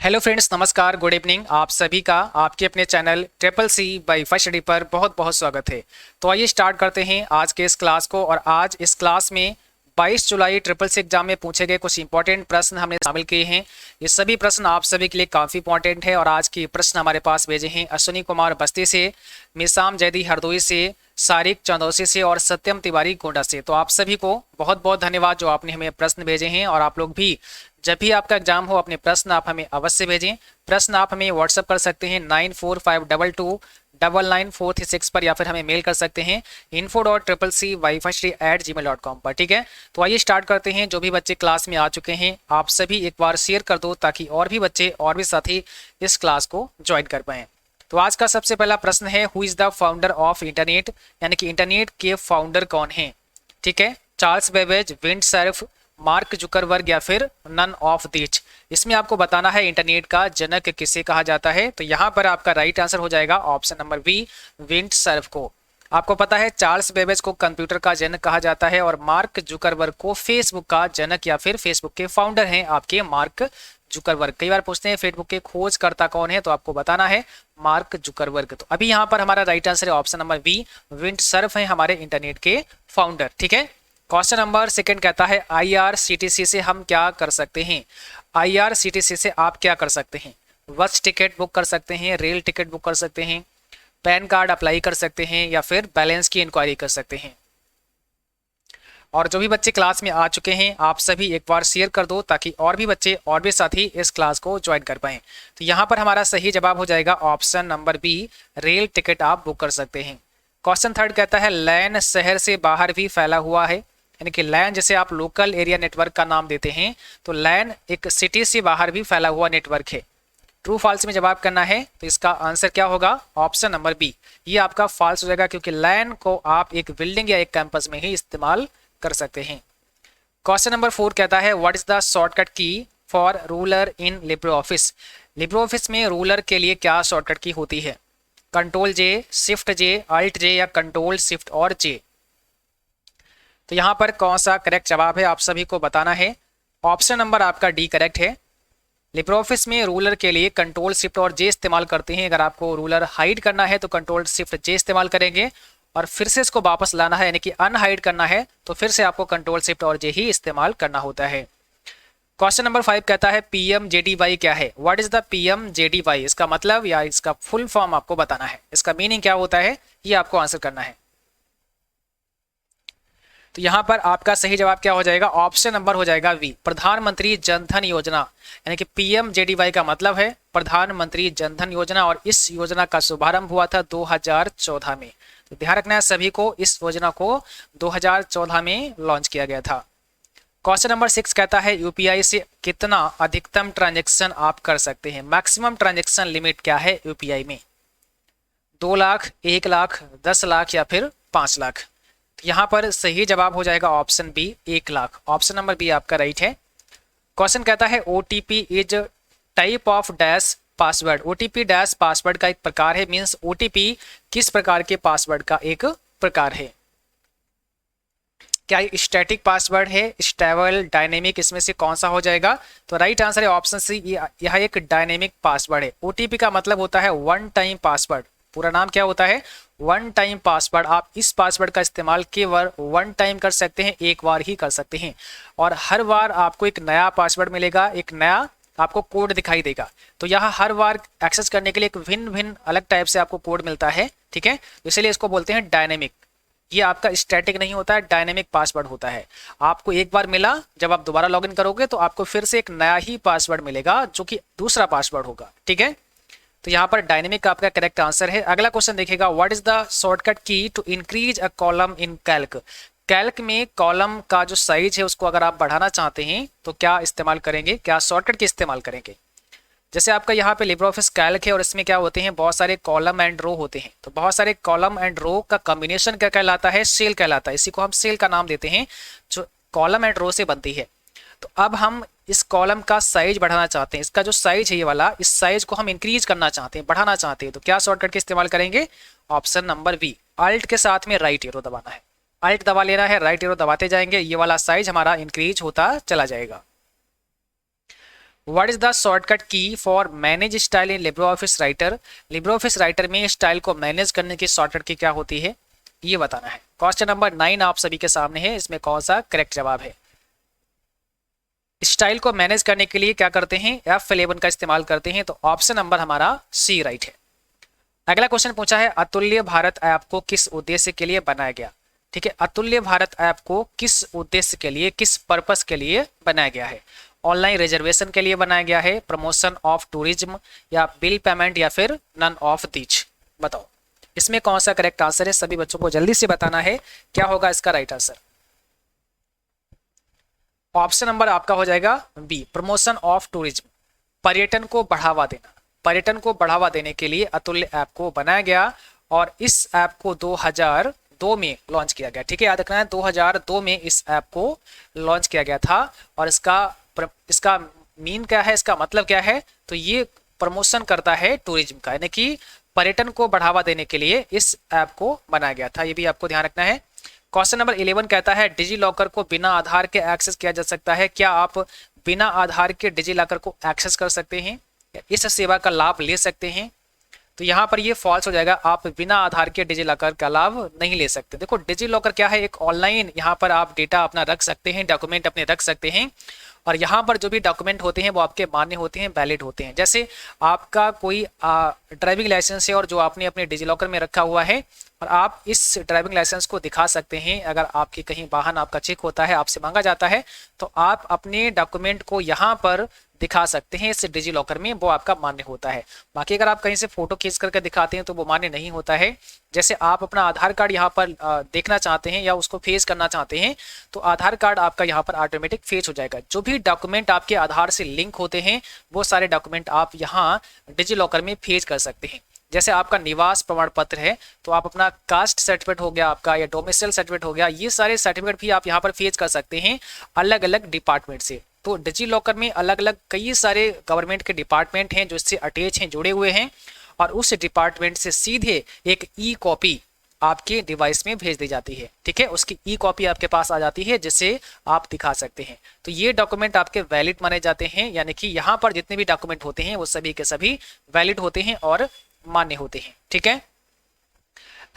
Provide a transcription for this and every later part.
Hello friends, नमस्कार, good evening. आप सभी का आपके अपने channel triple C by first study पर बहुत बहुत स्वागत है। तो आइए स्टार्ट करते हैं आज के इस क्लास को। और आज इस क्लास में 22 जुलाई ट्रिपल सी एग्जाम में पूछे गए कुछ इंपॉर्टेंट प्रश्न हमने शामिल किए हैं। ये सभी प्रश्न आप सभी के लिए काफ़ी इंपॉर्टेंट है। और आज के प्रश्न हमारे पास भेजे हैं अश्विनी कुमार बस्ती से, मिसाम जैदी हरदोई से, सारिक चंदौसी से और सत्यम तिवारी गोंडा से। तो आप सभी को बहुत बहुत धन्यवाद जो आपने हमें प्रश्न भेजे हैं। और आप लोग भी जब भी आपका एग्जाम हो अपने प्रश्न आप हमें अवश्य भेजें। प्रश्न आप हमें व्हाट्सअप कर सकते हैं 9452299436 पर, या फिर हमें मेल कर सकते हैं info.triplec@gmail.com पर। ठीक है, तो आइए स्टार्ट करते हैं। जो भी बच्चे क्लास में आ चुके हैं आप सभी एक बार शेयर कर दो ताकि और भी बच्चे और भी साथी इस क्लास को ज्वाइन कर पाएँ। तो आज का सबसे पहला प्रश्न है, who is the founder of internet, यानी कि इंटरनेट के फाउंडर कौन हैं। ठीक है, Charles Babbage, wind Surf, mark Zuckerberg या फिर नन ऑफ दीज। इसमें आपको बताना है इंटरनेट का जनक किसे कहा जाता है। तो यहाँ पर आपका राइट आंसर हो जाएगा option number B, wind surf को। आपको पता है चार्ल्स बेबेज को कंप्यूटर का जनक कहा जाता है और मार्क जुकरबर्ग को फेसबुक का जनक या फिर फेसबुक के फाउंडर हैं आपके मार्क जुकरबर्ग। कई बार पूछते हैं फेसबुक के खोजकर्ता कौन है, तो आपको बताना है मार्क जुकरबर्ग। तो अभी यहाँ पर हमारा राइट आंसर है option number B, wind surf है हमारे इंटरनेट के फाउंडर। ठीक है, क्वेश्चन नंबर सेकंड कहता है IRCTC से हम क्या कर सकते हैं। IRCTC से आप क्या कर सकते हैं, बस टिकट बुक कर सकते हैं, रेल टिकट बुक कर सकते हैं, पैन कार्ड अप्लाई कर सकते हैं या फिर बैलेंस की इंक्वायरी कर सकते हैं। और जो भी बच्चे क्लास में आ चुके हैं आप सभी एक बार शेयर कर दो ताकि और भी बच्चे और भी साथी इस क्लास को ज्वाइन कर पाएं। तो यहाँ पर हमारा सही जवाब हो जाएगा option number B, rail ticket आप बुक कर सकते हैं। क्वेश्चन थर्ड कहता है लैन शहर से बाहर भी फैला हुआ है, यानी कि लैन जैसे आप लोकल एरिया नेटवर्क का नाम देते हैं तो लैन एक सिटी से बाहर भी फैला हुआ नेटवर्क है। ट्रू फॉल्स में जवाब करना है तो इसका आंसर क्या होगा, ऑप्शन नंबर बी। ये आपका फॉल्स हो जाएगा क्योंकि लैन को आप एक बिल्डिंग या एक कैंपस में ही इस्तेमाल कर सकते हैं। क्वेश्चन नंबर 4 कहता है व्हाट इज द शॉर्टकट की for ruler in Libre office. Libre office में रूलर के लिए क्या शॉर्टकट की होती है, कंट्रोल जे, शिफ्ट जे, अल्ट जे या कंट्रोल शिफ्ट और जे। तो यहाँ पर कौन सा करेक्ट जवाब है आप सभी को बताना है। ऑप्शन नंबर आपका डी करेक्ट है। लिब्रे ऑफिस में रूलर के लिए कंट्रोल शिफ्ट और जे इस्तेमाल करते हैं। अगर आपको रूलर हाइड करना है तो कंट्रोल शिफ्ट जे इस्तेमाल करेंगे, और फिर से इसको वापस लाना है यानी कि अनहाइड करना है तो फिर से आपको कंट्रोल शिफ्ट और जे ही इस्तेमाल करना होता है। क्वेश्चन नंबर 5 कहता है PMJDY क्या है। व्हाट इज द PMJDY, इसका मतलब या इसका फुल फॉर्म आपको बताना है, इसका मीनिंग क्या होता है ये आपको आंसर करना है। तो यहाँ पर आपका सही जवाब क्या हो जाएगा, ऑप्शन नंबर हो जाएगा वी, प्रधानमंत्री जनधन योजना। यानी कि PMJDY का मतलब है प्रधानमंत्री जनधन योजना, और इस योजना का शुभारंभ हुआ था 2014 में। तो ध्यान रखना है सभी को, इस योजना को 2014 में लॉन्च किया गया था। क्वेश्चन नंबर 6 कहता है UPI से कितना अधिकतम ट्रांजेक्शन आप कर सकते हैं, मैक्सिमम ट्रांजेक्शन लिमिट क्या है UPI में, 2 लाख, 1 लाख, 10 लाख या फिर 5 लाख। यहाँ पर सही जवाब हो जाएगा option B, 1 lakh. Option number B आपका राइट है। क्वेश्चन कहता है OTP is type of dash password. OTP dash password का एक प्रकार है, मींस OTP किस प्रकार के पासवर्ड का एक प्रकार है। क्या स्टैटिक पासवर्ड है, स्टेबल, डायनेमिक, इसमें से कौन सा हो जाएगा। तो राइट आंसर है ऑप्शन सी, यह एक डायनेमिक पासवर्ड है। OTP का मतलब होता है वन टाइम पासवर्ड। पूरा नाम क्या होता है, वन टाइम पासवर्ड। आप इस पासवर्ड का इस्तेमाल केवल वन टाइम कर सकते हैं, एक बार ही कर सकते हैं, और हर बार आपको एक नया पासवर्ड मिलेगा, एक नया आपको कोड दिखाई देगा। तो यहाँ हर बार एक्सेस करने के लिए एक भिन्न भिन्न अलग टाइप से आपको कोड मिलता है। ठीक है, इसलिए इसको बोलते हैं डायनेमिक। ये आपका स्टैटिक नहीं होता है, डायनेमिक पासवर्ड होता है। आपको एक बार मिला, जब आप दोबारा लॉगिन करोगे तो आपको फिर से एक नया ही पासवर्ड मिलेगा जो कि दूसरा पासवर्ड होगा। ठीक है, तो यहाँ पर डायनेमिक का आपका करेक्ट आंसर है। अगला क्वेश्चन देखिएगा, what is the shortcut key to increase a column in Calc. Calc में कॉलम का जो साइज है उसको अगर आप बढ़ाना चाहते हैं तो क्या इस्तेमाल करेंगे, क्या शॉर्टकट की इस्तेमाल करेंगे। जैसे आपका यहाँ पे लिब्रे ऑफिस कैल्क है और इसमें क्या होते हैं, बहुत सारे कॉलम एंड रो होते हैं। तो बहुत सारे कॉलम एंड रो का कॉम्बिनेशन क्या कहलाता है, सेल कहलाता है। इसी को हम सेल का नाम देते हैं जो कॉलम एंड रो से बनती है। तो अब हम इस कॉलम का साइज बढ़ाना चाहते हैं, इसका जो साइज है ये वाला, इस साइज को हम इंक्रीज करना चाहते हैं, बढ़ाना चाहते हैं। तो क्या शॉर्टकट के इस्तेमाल करेंगे, ऑप्शन नंबर बी, अल्ट के साथ में राइट एरो दबाना है। अल्ट दबा लेना है, राइट एरो दबाते जाएंगे, ये वाला साइज हमारा इंक्रीज होता चला जाएगा। व्हाट इज द शॉर्टकट की for manage style in Libre office writer? Libre office writer में स्टाइल को मैनेज करने की शॉर्टकट की क्या होती है, ये बताना है। क्वेश्चन नंबर 9 आप सभी के सामने है, इसमें कौन सा करेक्ट जवाब है? स्टाइल को मैनेज करने के लिए क्या करते हैं, F11 का इस्तेमाल करते हैं। तो ऑप्शन नंबर हमारा सी राइट है। अगला क्वेश्चन पूछा है, अतुल्य भारत ऐप को किस उद्देश्य के लिए बनाया गया? ठीक है, अतुल्य भारत ऐप को किस उद्देश्य के लिए, किस पर्पस के लिए बनाया गया है? ऑनलाइन रिजर्वेशन के लिए बनाया गया है, प्रमोशन ऑफ टूरिज्म, या बिल पेमेंट, या फिर नन ऑफ दीज? बताओ इसमें कौन सा करेक्ट आंसर है? सभी बच्चों को जल्दी से बताना है क्या होगा इसका राइट आंसर। ऑप्शन नंबर आपका हो जाएगा बी, प्रमोशन ऑफ टूरिज्म, पर्यटन को बढ़ावा देना। पर्यटन को बढ़ावा देने के लिए अतुल्य ऐप को बनाया गया और इस ऐप को 2002 में लॉन्च किया गया। ठीक है, याद रखना है 2002 में इस ऐप को लॉन्च किया गया था। और इसका मीन क्या है, इसका मतलब क्या है? तो ये प्रमोशन करता है टूरिज्म का, यानी कि पर्यटन को बढ़ावा देने के लिए इस ऐप को बनाया गया था। ये भी आपको ध्यान रखना है। क्वेश्चन नंबर 11 कहता है, डिजी लॉकर को बिना आधार के एक्सेस किया जा सकता है। क्या आप बिना आधार के डिजी लॉकर को एक्सेस कर सकते हैं, इस सेवा का लाभ ले सकते हैं? तो यहाँ पर ये फॉल्स हो जाएगा, आप बिना आधार के डिजी लॉकर का लाभ नहीं ले सकते। देखो डिजी लॉकर क्या है, एक ऑनलाइन यहाँ पर आप डेटा अपना रख सकते हैं, डॉक्यूमेंट अपने रख सकते हैं। और यहाँ पर जो भी डॉक्यूमेंट होते हैं वो आपके मान्य होते हैं, वैलिड होते हैं। जैसे आपका कोई ड्राइविंग लाइसेंस है और जो आपने अपने डिजी लॉकर में रखा हुआ है, और आप इस ड्राइविंग लाइसेंस को दिखा सकते हैं। अगर आपकी कहीं वाहन आपका चेक होता है, आपसे मांगा जाता है, तो आप अपने डॉक्यूमेंट को यहाँ पर दिखा सकते हैं इस डिजी लॉकर में, वो आपका मान्य होता है। बाकी अगर आप कहीं से फोटो खींच करके दिखाते हैं तो वो मान्य नहीं होता है। जैसे आप अपना आधार कार्ड यहाँ पर देखना चाहते हैं या उसको फेच करना चाहते हैं, तो आधार कार्ड आपका यहाँ पर ऑटोमेटिक फेच हो जाएगा। जो भी डॉक्यूमेंट आपके आधार से लिंक होते हैं वो सारे डॉक्यूमेंट आप यहाँ डिजी लॉकर में फेच कर सकते हैं। जैसे आपका निवास प्रमाण पत्र है, तो आप अपना कास्ट सर्टिफिकेट हो गया आपका, या डोमिसाइल सर्टिफिकेट हो गया, ये सारे सर्टिफिकेट भी आप यहाँ पर फेच कर सकते हैं अलग अलग डिपार्टमेंट से। तो डिजी लॉकर में अलग अलग कई सारे गवर्नमेंट के डिपार्टमेंट हैं जो इससे अटैच हैं, जुड़े हुए हैं, और उस डिपार्टमेंट से सीधे एक ई कॉपी आपके डिवाइस में भेज दी जाती है। ठीक है, उसकी ई कॉपी आपके पास आ जाती है जिसे आप दिखा सकते हैं। तो ये डॉक्यूमेंट आपके वैलिड माने जाते हैं, यानी कि यहाँ पर जितने भी डॉक्यूमेंट होते हैं वो सभी के सभी वैलिड होते हैं और मान्य होते हैं। ठीक है,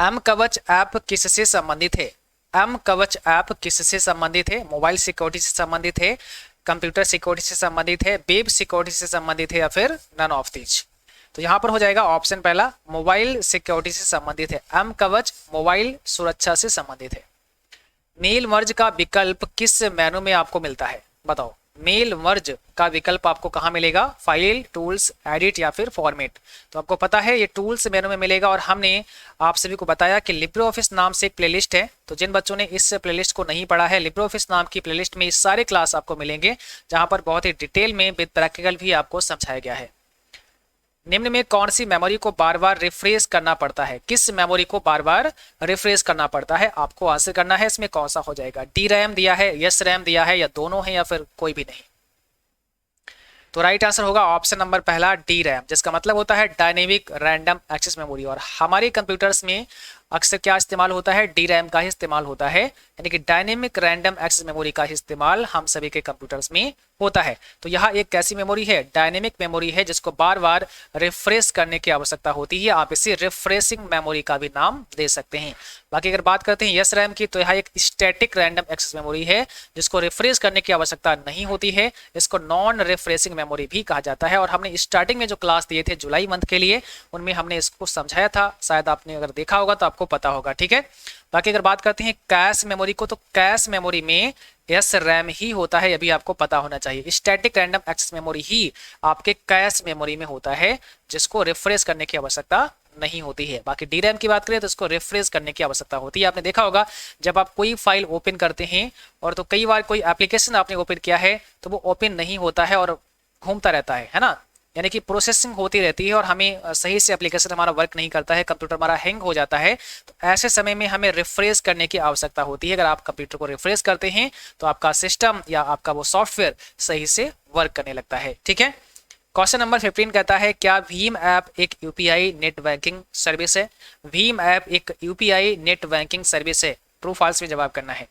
एम कवच ऐप किससे संबंधित है? एम कवच ऐप किससे संबंधित है? मोबाइल सिक्योरिटी से संबंधित है, कंप्यूटर सिक्योरिटी से संबंधित है, वेब सिक्योरिटी से संबंधित है, या फिर नन ऑफ दीज? तो यहाँ पर हो जाएगा ऑप्शन पहला, मोबाइल सिक्योरिटी से संबंधित है। एम कवच मोबाइल सुरक्षा से संबंधित है। मेल मर्ज का विकल्प किस मेनू में आपको मिलता है? बताओ, मेल मर्ज का विकल्प आपको कहाँ मिलेगा? फाइल, टूल्स, एडिट, या फिर फॉर्मेट? तो आपको पता है ये टूल्स मेनू में मिलेगा। और हमने आप सभी को बताया कि लिब्रे ऑफिस नाम से एक प्लेलिस्ट है, तो जिन बच्चों ने इस प्लेलिस्ट को नहीं पढ़ा है, लिब्रे ऑफिस नाम की प्लेलिस्ट में इस सारे क्लास आपको मिलेंगे जहाँ पर बहुत ही डिटेल में विद प्रैक्टिकल भी आपको समझाया गया है। निम्न में कौन सी मेमोरी को बार बार रिफ्रेश करना पड़ता है? किस मेमोरी को बार बार रिफ्रेश करना पड़ता है? आपको आंसर करना है। इसमें कौन सा हो जाएगा? डी रैम दिया है, यस रैम दिया है, या दोनों है, या फिर कोई भी नहीं? तो राइट आंसर होगा ऑप्शन नंबर पहला, डी रैम, जिसका मतलब होता है डायनेमिक रैंडम एक्सेस मेमोरी। और हमारे कंप्यूटर्स में अक्सर क्या इस्तेमाल होता है? डी रैम का ही इस्तेमाल होता है, यानी कि डायनेमिक रैंडम एक्सेस मेमोरी का ही इस्तेमाल हम सभी के कंप्यूटर्स में होता है। तो यहाँ एक कैसी मेमोरी है? डायनेमिक मेमोरी है, जिसको बार बार रिफ्रेश करने की आवश्यकता होती है। आप इसे रिफ्रेशिंग मेमोरी का भी नाम दे सकते हैं। बाकी अगर बात करते हैं यस रैम की, तो यहाँ एक स्टैटिक रैंडम एक्सेस मेमोरी है जिसको रिफ्रेश करने की आवश्यकता नहीं होती है। इसको नॉन रिफ्रेशिंग मेमोरी भी कहा जाता है। और हमने स्टार्टिंग में जो क्लास दिए थे जुलाई मंथ के लिए, उनमें हमने इसको समझाया था, शायद आपने अगर देखा होगा तो आपको पता होगा। ठीक है, बाकी अगर बात करते हैं कैश मेमोरी को, तो कैश मेमोरी में एस रैम ही होता है, ये भी आपको पता होना चाहिए। स्टैटिक रैंडम एक्सेस मेमोरी ही आपके कैश मेमोरी में होता है, जिसको रिफ्रेश करने की आवश्यकता नहीं होती है। बाकी डी रैम की बात करें तो इसको रिफ्रेश करने की आवश्यकता होती है। आपने देखा होगा जब आप कोई फाइल ओपन करते हैं, और तो कई बार कोई एप्लीकेशन आपने ओपन किया है तो वो ओपन नहीं होता है और घूमता रहता है ना, यानी कि प्रोसेसिंग होती रहती है और हमें सही से एप्लीकेशन हमारा वर्क नहीं करता है, कंप्यूटर हमारा हैंग हो जाता है। तो ऐसे समय में हमें रिफ्रेश करने की आवश्यकता होती है। अगर आप कंप्यूटर को रिफ्रेश करते हैं तो आपका सिस्टम या आपका वो सॉफ्टवेयर सही से वर्क करने लगता है। ठीक है, क्वेश्चन नंबर 15 कहता है, क्या भीम ऐप एक यूपीआई नेट बैंकिंग सर्विस है? भीम ऐप एक यूपीआई नेट बैंकिंग सर्विस है, ट्रू फॉल्स में जवाब करना है।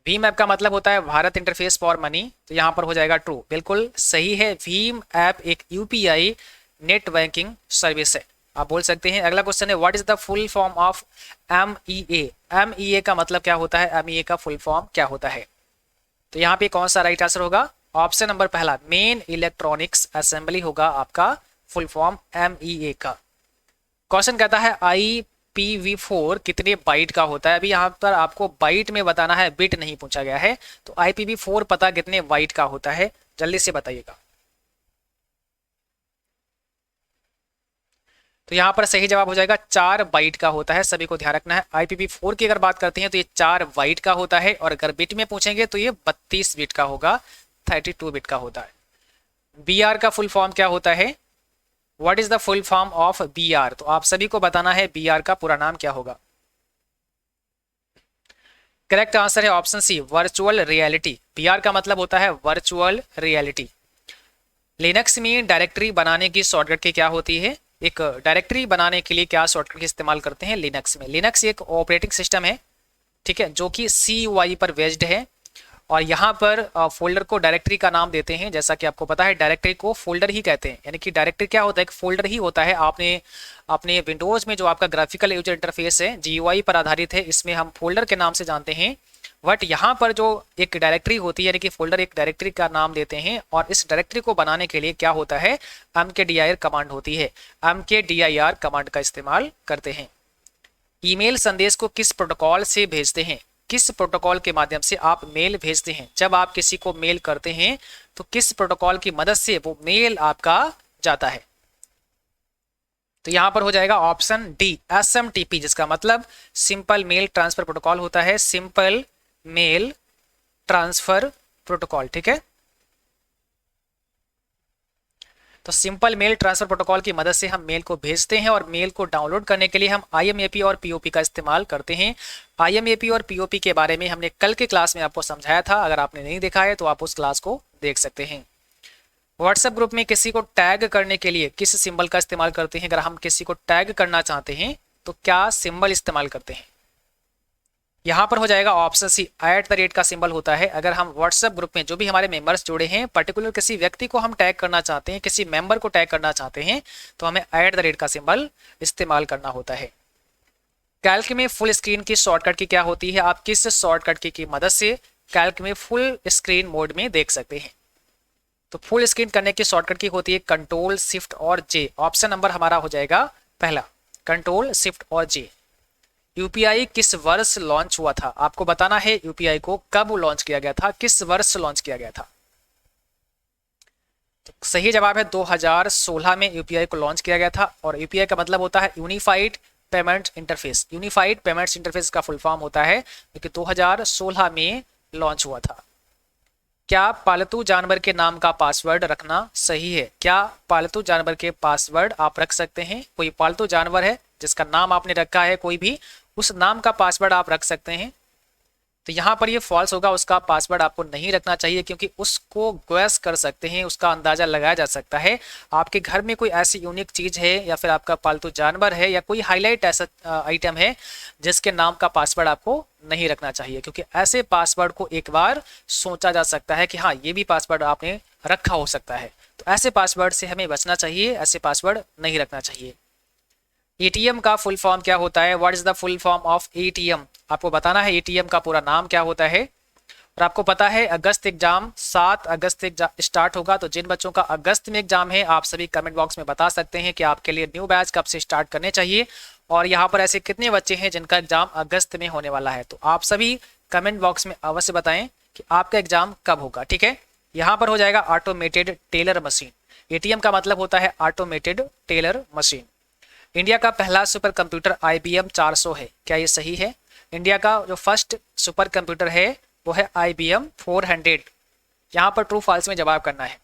भीम ऐप का मतलब होता है भारत इंटरफेस फॉर मनी, तो यहाँ पर हो जाएगा ट्रू, बिल्कुल सही है। भीम ऐप एक यूपीआई नेट बैंकिंग सर्विस है, आप बोल सकते हैं। अगला क्वेश्चन है what is the full form of MEA। MEA का मतलब क्या होता है, MEA का फुल फॉर्म क्या होता है? तो यहाँ पे कौन सा राइट आंसर होगा? ऑप्शन नंबर पहला मेन इलेक्ट्रॉनिक्स असेंबली होगा आपका फुल फॉर्म MEA का। क्वेश्चन कहता है IPv4 कितने बाइट का होता है? अभी यहाँ पर आपको बाइट में बताना है, बिट नहीं पूछा गया है। तो IPv4 पता कितने बाइट का होता है, जल्दी से बताइएगा। तो यहाँ पर सही जवाब हो जाएगा 4 बाइट का होता है, सभी को ध्यान रखना है। IPv4 की अगर बात करते हैं तो ये 4 बाइट का होता है, और अगर बिट में पूछेंगे तो ये 32 बिट का होगा, 32 बिट का होता है। BR का फुल फॉर्म क्या होता है? What is the full form of BR? तो आप सभी को बताना है BR का पूरा नाम क्या होगा। करेक्ट आंसर है option C, virtual reality. BR का मतलब होता है वर्चुअल रियलिटी। लिनक्स में डायरेक्टरी बनाने की शॉर्टकट की क्या होती है? एक डायरेक्टरी बनाने के लिए क्या शॉर्टकट इस्तेमाल करते हैं लिनक्स में? लिनक्स एक ऑपरेटिंग सिस्टम है, ठीक है, जो कि CUI पर बेस्ड है, और यहाँ पर फोल्डर को डायरेक्टरी का नाम देते हैं। जैसा कि आपको पता है डायरेक्टरी को फोल्डर ही कहते हैं, यानी कि डायरेक्टरी क्या होता है, एक फोल्डर ही होता है। आपने अपने विंडोज में जो आपका ग्राफिकल यूजर इंटरफेस है GUI पर आधारित है, इसमें हम फोल्डर के नाम से जानते हैं। बट यहाँ पर जो एक डायरेक्टरी होती है, यानी कि फोल्डर, एक डायरेक्टरी का नाम देते हैं, और इस डायरेक्टरी को बनाने के लिए क्या होता है, mkdir कमांड होती है। mkdir कमांड का इस्तेमाल करते हैं। ईमेल संदेश को किस प्रोटोकॉल से भेजते हैं? किस प्रोटोकॉल के माध्यम से आप मेल भेजते हैं? जब आप किसी को मेल करते हैं तो किस प्रोटोकॉल की मदद से वो मेल आपका जाता है? तो यहां पर हो जाएगा ऑप्शन डी, SMTP, जिसका मतलब सिंपल मेल ट्रांसफर प्रोटोकॉल होता है। सिंपल मेल ट्रांसफर प्रोटोकॉल, ठीक है। तो सिंपल मेल ट्रांसफर प्रोटोकॉल की मदद से हम मेल को भेजते हैं, और मेल को डाउनलोड करने के लिए हम IMAP और POP का इस्तेमाल करते हैं। IMAP और POP के बारे में हमने कल के क्लास में आपको समझाया था, अगर आपने नहीं देखा है तो आप उस क्लास को देख सकते हैं। व्हाट्सएप ग्रुप में किसी को टैग करने के लिए किस सिंबल का इस्तेमाल करते हैं? अगर हम किसी को टैग करना चाहते हैं तो क्या सिंबल इस्तेमाल करते हैं? यहाँ पर हो जाएगा ऑप्शन सी, @ का सिंबल होता है। अगर हम व्हाट्सएप ग्रुप में जो भी हमारे मेंबर्स जुड़े हैं, पर्टिकुलर किसी व्यक्ति को हम टैग करना चाहते हैं, किसी मेंबर को टैग करना चाहते हैं, तो हमें @ का सिंबल इस्तेमाल करना होता है। कैल्क में फुल स्क्रीन की शॉर्टकट की क्या होती है? आप किस शॉर्टकट की मदद से कैल्क में फुल स्क्रीन मोड में देख सकते हैं? तो फुल स्क्रीन करने की शॉर्टकट की होती है Ctrl Shift और J। ऑप्शन नंबर हमारा हो जाएगा पहला, Ctrl Shift और J। यूपीआई किस वर्ष लॉन्च हुआ था? आपको बताना है यूपीआई को कब लॉन्च किया गया था, किस वर्ष लॉन्च किया गया था। तो सही जवाब है 2016 में यूपीआई को लॉन्च किया गया था। और यूपीआई का मतलब होता है unified payment interface. Unified payments interface का फुल फॉर्म होता है, जो कि 2016 में लॉन्च हुआ था। क्या पालतू जानवर के नाम का पासवर्ड रखना सही है? क्या पालतू जानवर के पासवर्ड आप रख सकते हैं? कोई पालतू जानवर है जिसका नाम आपने रखा है, कोई भी, उस नाम का पासवर्ड आप रख सकते हैं? तो यहाँ पर ये फॉल्स होगा, उसका पासवर्ड आपको नहीं रखना चाहिए, क्योंकि उसको गैस कर सकते हैं, उसका अंदाजा लगाया जा सकता है। आपके घर में कोई ऐसी यूनिक चीज है, या फिर आपका पालतू जानवर है, या कोई हाईलाइट ऐसा आइटम है जिसके नाम का पासवर्ड आपको नहीं रखना चाहिए, क्योंकि ऐसे पासवर्ड को एक बार सोचा जा सकता है कि हाँ ये भी पासवर्ड आपने रखा हो सकता है। तो ऐसे पासवर्ड से हमें बचना चाहिए, ऐसे पासवर्ड नहीं रखना चाहिए। एटीएम का फुल फॉर्म क्या होता है? What is the full form of ATM? आपको बताना है एटीएम का पूरा नाम क्या होता है। और आपको पता है अगस्त एग्जाम 7 अगस्त से स्टार्ट होगा, तो जिन बच्चों का अगस्त में एग्जाम है आप सभी कमेंट बॉक्स में बता सकते हैं कि आपके लिए न्यू बैच कब से स्टार्ट करने चाहिए, और यहाँ पर ऐसे कितने बच्चे हैं जिनका एग्जाम अगस्त में होने वाला है। तो आप सभी कमेंट बॉक्स में अवश्य बताएं कि आपका एग्जाम कब होगा, ठीक है। यहाँ पर हो जाएगा ऑटोमेटेड टेलर मशीन। एटीएम का मतलब होता है ऑटोमेटेड टेलर मशीन। इंडिया का पहला सुपर कंप्यूटर IBM 400 है, क्या ये सही है? इंडिया का जो फर्स्ट सुपर कंप्यूटर है वो है IBM 400। यहाँ पर ट्रू फॉल्स में जवाब करना है।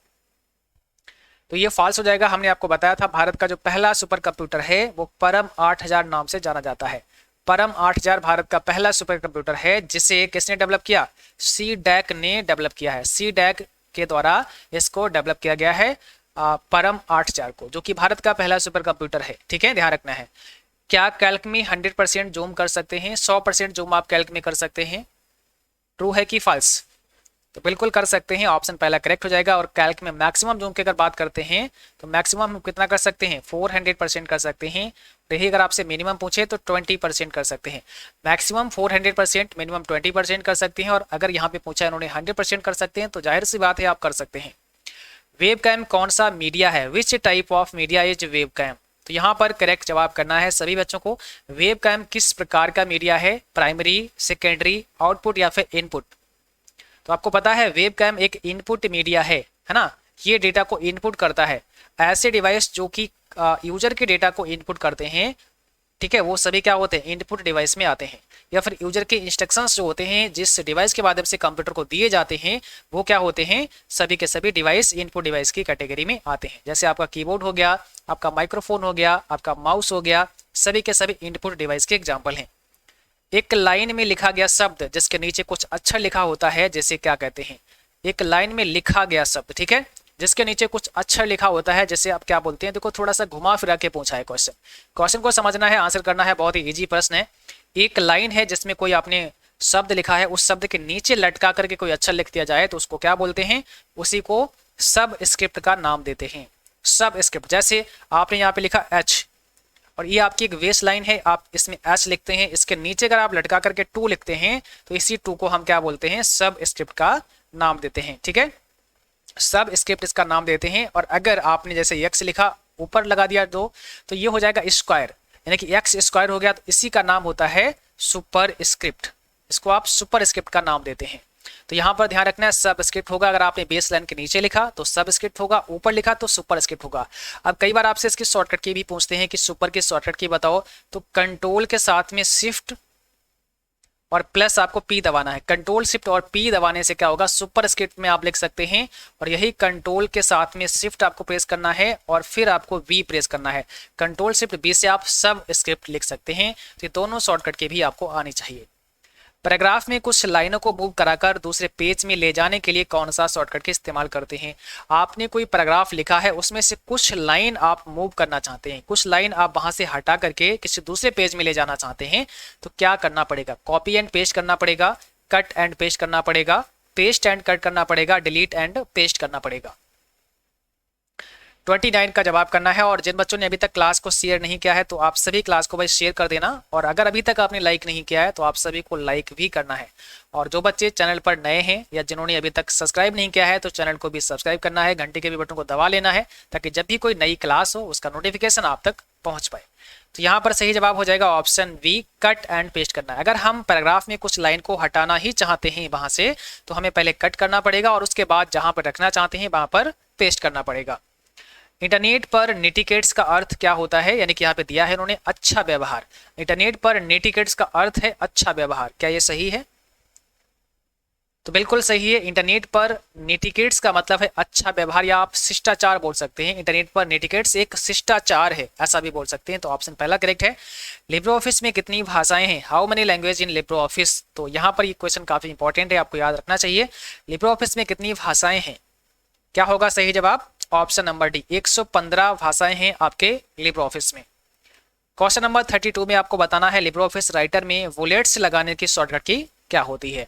तो ये फॉल्स हो जाएगा। हमने आपको बताया था भारत का जो पहला सुपर कंप्यूटर है वो परम 8000 नाम से जाना जाता है। परम 8000 भारत का पहला सुपर कंप्यूटर है, जिसे किसने डेवलप किया? CDAC ने डेवलप किया है। CDAC के द्वारा इसको डेवलप किया गया है, परम 8000 को, जो कि भारत का पहला सुपर कंप्यूटर है, ठीक है, ध्यान रखना है। क्या कैल्क में 100% जूम कर सकते हैं? 100% जूम आप कैल्क में कर सकते हैं? ट्रू है कि फॉल्स? तो बिल्कुल कर सकते हैं, ऑप्शन पहला करेक्ट हो जाएगा। और कैल्क में मैक्सिमम जोन की अगर बात करते हैं तो मैक्सिमम हम कितना कर सकते हैं? 400% कर सकते हैं। यही अगर आपसे मिनिमम पूछे तो 20% कर सकते हैं। मैक्सिमम 400%, मिनिमम 20% कर सकते हैं। और अगर यहाँ पे पूछा इन्होंने 100% कर सकते हैं तो जाहिर सी बात है आप कर सकते हैं। वेबकैम कौन सा मीडिया है? Which type of media is webcam? तो यहाँ पर करेक्ट जवाब करना है सभी बच्चों को। वेबकैम किस प्रकार का मीडिया है? प्राइमरी, सेकेंडरी, आउटपुट या फिर इनपुट? तो आपको पता है वेबकैम एक इनपुट मीडिया है ना। ये डेटा को इनपुट करता है। ऐसे डिवाइस जो कि यूजर के डेटा को इनपुट करते हैं, ठीक है, वो सभी क्या होते हैं? इनपुट डिवाइस में आते हैं। या फिर यूजर के इंस्ट्रक्शंस जो होते हैं जिस डिवाइस के माध्यम से कंप्यूटर को दिए जाते हैं वो क्या होते हैं? सभी के सभी डिवाइस इनपुट डिवाइस की कैटेगरी में आते हैं। जैसे आपका कीबोर्ड हो गया, आपका माइक्रोफोन हो गया, आपका माउस हो गया, सभी के सभी इनपुट डिवाइस के एग्जाम्पल हैं। एक लाइन में लिखा गया शब्द जिसके नीचे कुछ अक्षर लिखा होता है जैसे क्या कहते हैं? एक लाइन में लिखा गया शब्द, ठीक है, जिसके नीचे कुछ अक्षर लिखा होता है जैसे आप क्या बोलते हैं? देखो थोड़ा सा घुमा फिरा के पूछा है क्वेश्चन। क्वेश्चन को समझना है, आंसर करना है, बहुत ही इजी प्रश्न है। एक लाइन है जिसमें कोई आपने शब्द लिखा है, उस शब्द के नीचे लटका करके कोई अक्षर लिख दिया जाए तो उसको क्या बोलते हैं? उसी को सब स्क्रिप्ट का नाम देते हैं। सब स्क्रिप्ट, जैसे आपने यहाँ पे लिखा एच और ये आपकी एक वेस लाइन है, आप इसमें एच लिखते हैं, इसके नीचे अगर आप लटका करके टू लिखते हैं तो इसी टू को हम क्या बोलते हैं? सब स्क्रिप्ट का नाम देते हैं, ठीक है, सब स्क्रिप्ट इसका नाम देते हैं। और अगर आपने जैसे एक्स लिखा ऊपर लगा दिया दो तो ये हो जाएगा स्क्वायर, यानी कि एक्स स्क्वायर हो गया, तो इसी का नाम होता है सुपर स्क्रिप्ट। इसको आप सुपर स्क्रिप्ट का नाम देते हैं। तो यहाँ पर ध्यान रखना है सब स्क्रिप्ट होगा। अगर आपने बेस लाइन के नीचे लिखा तो सब स्क्रिप्ट होगा, ऊपर लिखा तो सुपर स्क्रिप्ट होगा। अब कई बार आपसे इसकी शॉर्टकट की भी पूछते हैं कि सुपर की शॉर्टकट की बताओ, तो कंट्रोल के साथ में शिफ्ट और प्लस आपको पी दबाना है। कंट्रोल शिफ्ट और पी दबाने से क्या होगा? सुपर स्क्रिप्ट में आप लिख सकते हैं। और यही कंट्रोल के साथ में शिफ्ट आपको प्रेस करना है और फिर आपको वी प्रेस करना है। कंट्रोल शिफ्ट बी से आप सब स्क्रिप्ट लिख सकते हैं। तो ये दोनों शॉर्टकट के भी आपको आनी चाहिए। पैराग्राफ में कुछ लाइनों को मूव कराकर दूसरे पेज में ले जाने के लिए कौन सा शॉर्टकट का इस्तेमाल करते हैं? आपने कोई पैराग्राफ लिखा है, उसमें से कुछ लाइन आप मूव करना चाहते हैं, कुछ लाइन आप वहां से हटा करके किसी दूसरे पेज में ले जाना चाहते हैं, तो क्या करना पड़ेगा? कॉपी एंड पेस्ट करना पड़ेगा, कट एंड पेस्ट करना पड़ेगा, पेस्ट एंड कट करना पड़ेगा, डिलीट एंड पेस्ट करना पड़ेगा। 29 का जवाब करना है। और जिन बच्चों ने अभी तक क्लास को शेयर नहीं किया है तो आप सभी क्लास को भाई शेयर कर देना। और अगर अभी तक आपने लाइक नहीं किया है तो आप सभी को लाइक भी करना है। और जो बच्चे चैनल पर नए हैं या जिन्होंने अभी तक सब्सक्राइब नहीं किया है तो चैनल को भी सब्सक्राइब करना है, घंटे के भी बटन को दबा लेना है ताकि जब भी कोई नई क्लास हो उसका नोटिफिकेशन आप तक पहुंच पाए। तो यहाँ पर सही जवाब हो जाएगा option V, cut and paste करना। अगर हम पैराग्राफ में कुछ लाइन को हटाना ही चाहते हैं वहां से तो हमें पहले कट करना पड़ेगा और उसके बाद जहां पर रखना चाहते हैं वहां पर पेस्ट करना पड़ेगा। इंटरनेट पर नेटिकेट्स का अर्थ क्या होता है? यानी कि यहाँ पे दिया है इन्होंने अच्छा व्यवहार। इंटरनेट पर नेटिकेट्स का अर्थ है अच्छा व्यवहार। क्या ये सही है? तो बिल्कुल सही है। इंटरनेट पर नेटिकेट्स का मतलब है अच्छा व्यवहार या आप शिष्टाचार बोल सकते हैं। इंटरनेट पर नेटिकेट्स एक शिष्टाचार है, ऐसा भी बोल सकते हैं। तो ऑप्शन पहला करेक्ट है। लिब्रो ऑफिस में कितनी भाषाएं हैं? How many language in Libre office? तो यहाँ पर ये क्वेश्चन काफी इंपॉर्टेंट है, आपको याद रखना चाहिए। लिब्रो ऑफिस में कितनी भाषाएं हैं? क्या होगा सही जवाब? ऑप्शन नंबर डी, 115 भाषाएं हैं आपके लिब्रो ऑफिस में। क्वेश्चन नंबर 32 में आपको बताना है लिब्रो ऑफिस राइटर में बुलेट्स लगाने की शॉर्टकट की क्या होती है?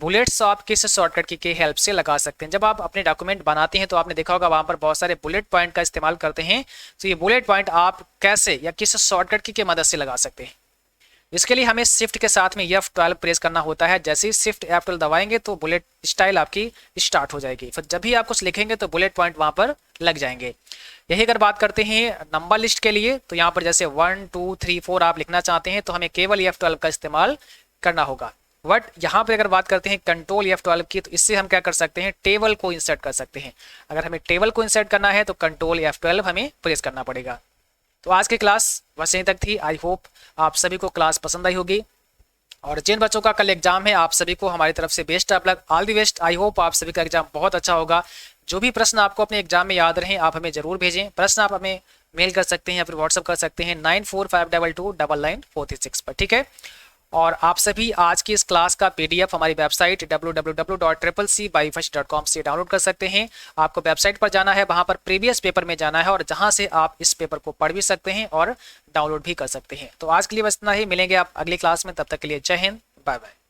बुलेट्स आप किस शॉर्टकट की हेल्प से लगा सकते हैं? जब आप अपने डॉक्यूमेंट बनाते हैं तो आपने देखा होगा वहां पर बहुत सारे बुलेट पॉइंट का इस्तेमाल करते हैं। तो ये बुलेट पॉइंट आप कैसे या किस शॉर्टकट की मदद से लगा सकते हैं? इसके लिए हमें शिफ्ट के साथ में F12 प्रेस करना होता है। जैसे ही शिफ्ट F12 दबाएंगे तो बुलेट स्टाइल आपकी स्टार्ट हो जाएगी। फिर जब भी आप कुछ लिखेंगे तो बुलेट पॉइंट वहां पर लग जाएंगे। यही अगर बात करते हैं नंबर लिस्ट के लिए तो यहाँ पर जैसे 1 2 3 4 आप लिखना चाहते हैं तो हमें केवल F12 का इस्तेमाल करना होगा। बट यहाँ पे अगर बात करते हैं कंट्रोल F12 की तो इससे हम क्या कर सकते हैं? टेबल को इंसर्ट कर सकते हैं। अगर हमें टेबल को इंसर्ट करना है तो कंट्रोल F12 हमें प्रेस करना पड़ेगा। तो आज की क्लास बस यहीं तक थी। आई होप आप सभी को क्लास पसंद आई होगी। और जिन बच्चों का कल एग्जाम है आप सभी को हमारी तरफ से best of luck, all the best. I hope आप सभी का एग्जाम बहुत अच्छा होगा। जो भी प्रश्न आपको अपने एग्जाम में याद रहे आप हमें जरूर भेजें। प्रश्न आप हमें मेल कर सकते हैं या फिर व्हाट्सअप कर सकते हैं 9452299436 पर, ठीक है। और आप सभी आज की इस क्लास का PDF हमारी वेबसाइट www.cccbyfirst.com से डाउनलोड कर सकते हैं। आपको वेबसाइट पर जाना है, वहां पर प्रीवियस पेपर में जाना है और जहां से आप इस पेपर को पढ़ भी सकते हैं और डाउनलोड भी कर सकते हैं। तो आज के लिए बस इतना ही, मिलेंगे आप अगली क्लास में। तब तक के लिए जय हिंद, बाय बाय।